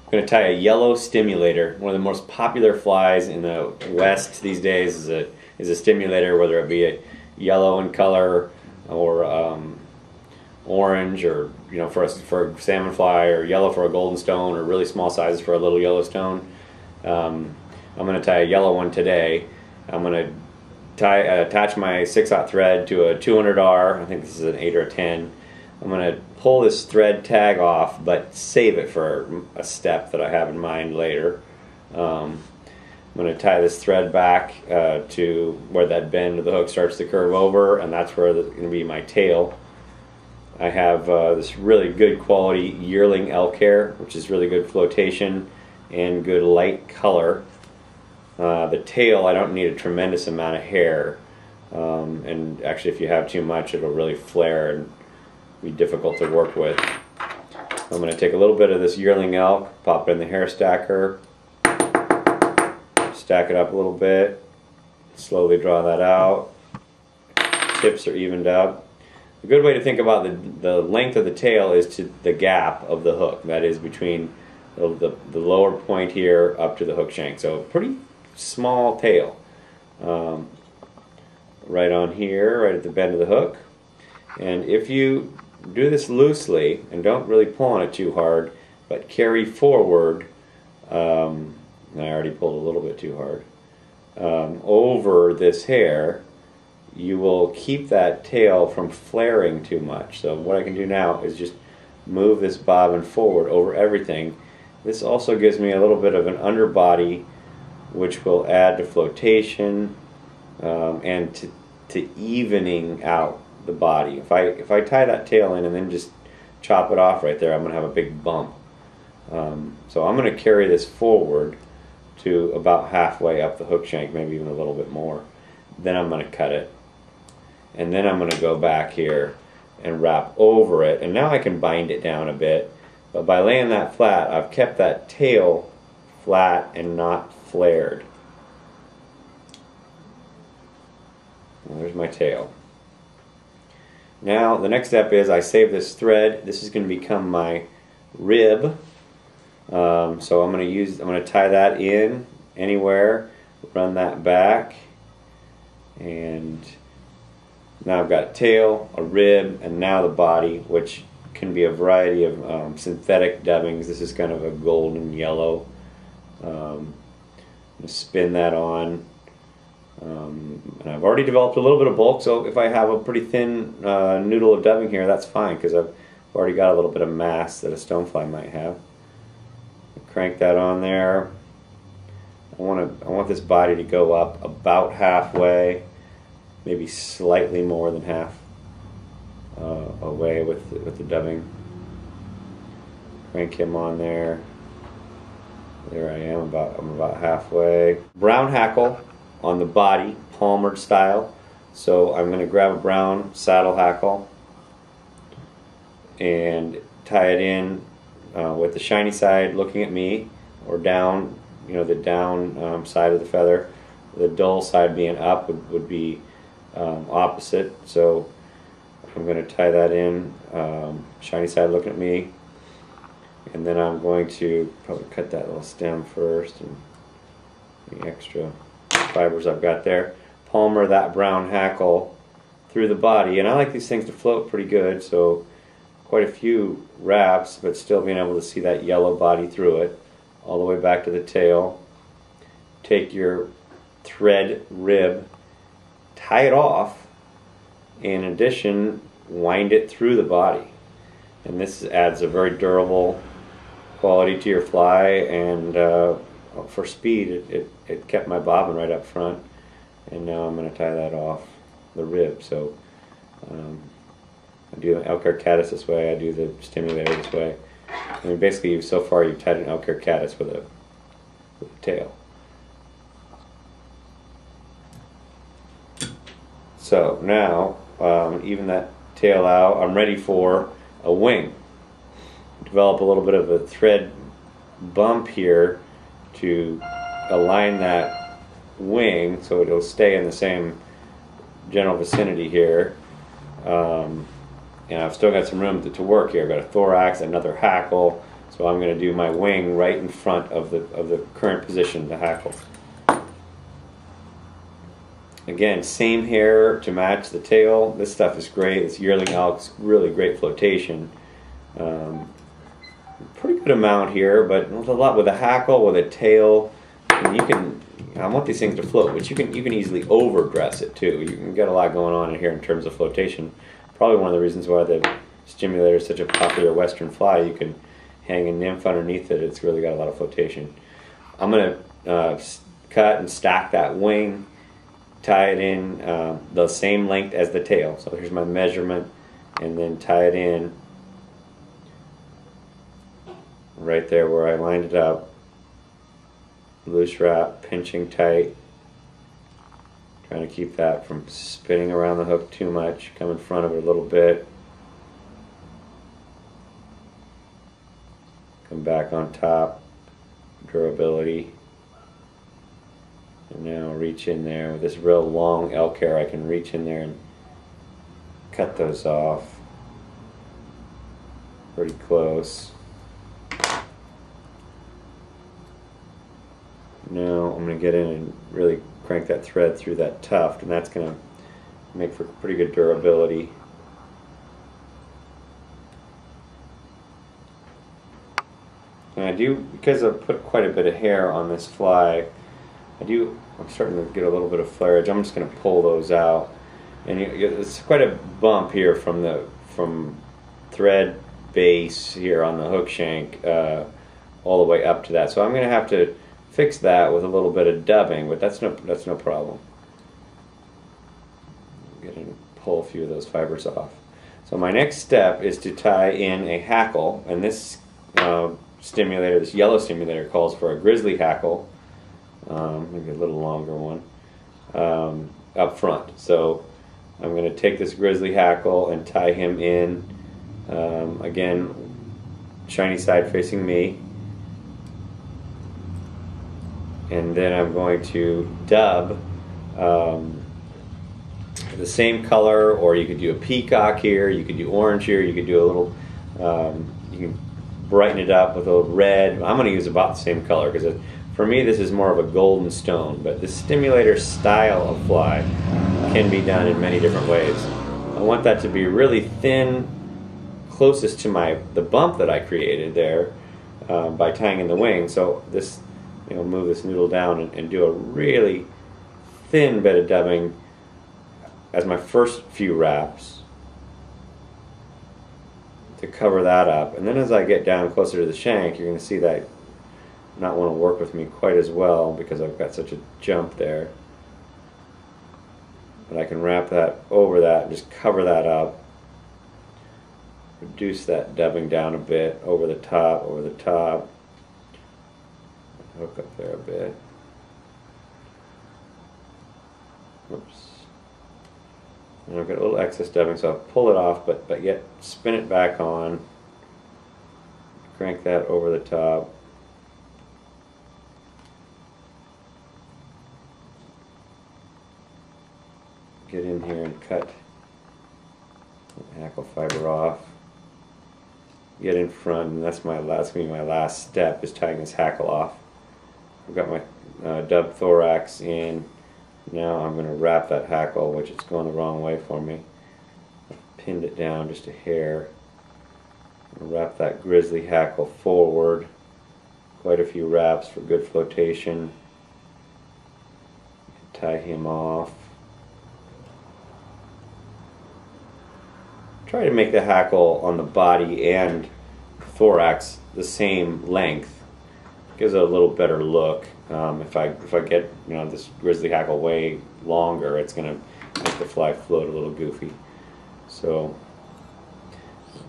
I'm going to tie a yellow stimulator. One of the most popular flies in the West these days is a stimulator, whether it be a yellow in color or orange, or for a salmon fly, or yellow for a golden stone, or really small sizes for a little yellowstone. I'm going to tie a yellow one today. I'm going to attach my 6/0 thread to a 200R. I think this is an 8 or a 10. I'm going to pull this thread tag off, but save it for a step that I have in mind later. I'm going to tie this thread back to where that bend of the hook starts to curve over, and that's where it's going to be my tail. I have this really good quality yearling elk hair, which is really good flotation and good light color. The tail, I don't need a tremendous amount of hair, and actually if you have too much it'll really flare and be difficult to work with. I'm going to take a little bit of this yearling elk, pop it in the hair stacker, stack it up a little bit, slowly draw that out. Tips are evened up. A good way to think about the length of the tail is to the gap of the hook, that is between the lower point here up to the hook shank. So pretty small tail. Right on here, right at the bend of the hook. And if you do this loosely and don't really pull on it too hard, but carry forward, I already pulled a little bit too hard, over this hair, you will keep that tail from flaring too much. So what I can do now is just move this bobbin forward over everything. This also gives me a little bit of an underbody, which will add to flotation and to evening out the body. If I tie that tail in and then just chop it off right there, I'm going to have a big bump. So I'm going to carry this forward to about halfway up the hook shank, maybe even a little bit more. Then I'm going to cut it, and then I'm going to go back here and wrap over it, and now I can bind it down a bit. But by laying that flat, I've kept that tail flat and not flared. Well, there's my tail. Now the next step is I save this thread. This is going to become my rib. So I'm going to tie that in anywhere, run that back, and now I've got a tail, a rib, and now the body, which can be a variety of synthetic dubbings. This is kind of a golden yellow. I'm going to spin that on. And I've already developed a little bit of bulk, so if I have a pretty thin noodle of dubbing here, that's fine, because I've already got a little bit of mass that a stonefly might have. Crank that on there. I want this body to go up about halfway, maybe slightly more than half away with the dubbing. Crank him on there. There I am. I'm about halfway. Brown hackle on the body, palmered style. So I'm going to grab a brown saddle hackle and tie it in with the shiny side looking at me, or down, the down side of the feather. The dull side being up would be opposite. So I'm going to tie that in, shiny side looking at me, and then I'm going to probably cut that little stem first and the extra fibers I've got there. Palmer that brown hackle through the body, and I like these things to float pretty good, so quite a few wraps, but still being able to see that yellow body through it, all the way back to the tail. Take your thread rib, tie it off, in addition, wind it through the body. And this adds a very durable quality to your fly, and for speed, it kept my bobbin right up front. And now I'm going to tie that off the rib. So I do an elk hair caddis this way, I do the stimulator this way. I mean, basically, so far you've tied an elk hair caddis with a tail. So now, even that tail out, I'm ready for a wing. Develop a little bit of a thread bump here to align that wing so it'll stay in the same general vicinity here. And I've still got some room to work here. I've got a thorax, another hackle, So I'm going to do my wing right in front of the current position of the hackle. Again, same hair to match the tail. This stuff is great. This yearling elk's really great flotation. Pretty good amount here, but a lot with a hackle, with a tail. And you can. I want these things to float, but you can easily overdress it too. You can get a lot going on in here in terms of flotation. Probably one of the reasons why the Stimulator is such a popular Western fly. You can hang a nymph underneath it. It's really got a lot of flotation. I'm going to cut and stack that wing, tie it in the same length as the tail. So here's my measurement, and then tie it in right there where I lined it up. Loose wrap, pinching tight, trying to keep that from spinning around the hook too much. Come in front of it a little bit. Come back on top, durability. And now reach in there with this real long elk hair. I can reach in there and cut those off pretty close. Now I'm going to get in and really crank that thread through that tuft, and that's going to make for pretty good durability. And I do, because I've put quite a bit of hair on this fly, I'm starting to get a little bit of flare edge. I'm just going to pull those out. And it's quite a bump here from thread base here on the hook shank all the way up to that. So I'm going to have to fix that with a little bit of dubbing, but that's no problem. Get in, pull a few of those fibers off. So my next step is to tie in a hackle, and this Stimulator, this yellow Stimulator, calls for a grizzly hackle, maybe a little longer one, up front. So I'm going to take this grizzly hackle and tie him in, again, shiny side facing me. And then I'm going to dub the same color, or you could do a peacock here, you could do orange here, you could do a little, you can brighten it up with a red. I'm going to use about the same color because for me this is more of a golden stone, but the Stimulator style of fly can be done in many different ways. I want that to be really thin, closest to the bump that I created there by tying in the wing. So this, move this noodle down and do a really thin bit of dubbing as my first few wraps to cover that up. And then as I get down closer to the shank, you're going to see that not want to work with me quite as well because I've got such a jump there. But I can wrap that over that and just cover that up. Reduce that dubbing down a bit, over the top. Hook up there a bit. Oops. And I've got a little excess dubbing, so I'll pull it off, but yet spin it back on. Crank that over the top. Get in here and cut the hackle fiber off. Get in front, and that's going to be my last step, is tying this hackle off. I've got my dub thorax in. Now I'm going to wrap that hackle, which is going the wrong way for me. I've pinned it down just a hair. Wrap that grizzly hackle forward. Quite a few wraps for good flotation. Tie him off. Try to make the hackle on the body and thorax the same length. Gives it a little better look. If I get this grizzly hackle way longer, it's going to make the fly float a little goofy. So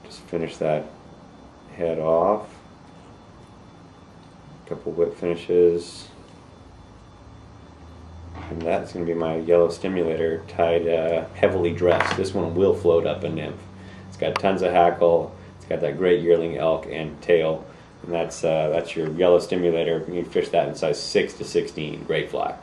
just finish that head off. A couple whip finishes. And that's going to be my yellow Stimulator tied heavily dressed. This one will float up a nymph. It's got tons of hackle. It's got that great yearling elk and tail. And that's your yellow Stimulator. You can fish that in size 6 to 16. Great fly.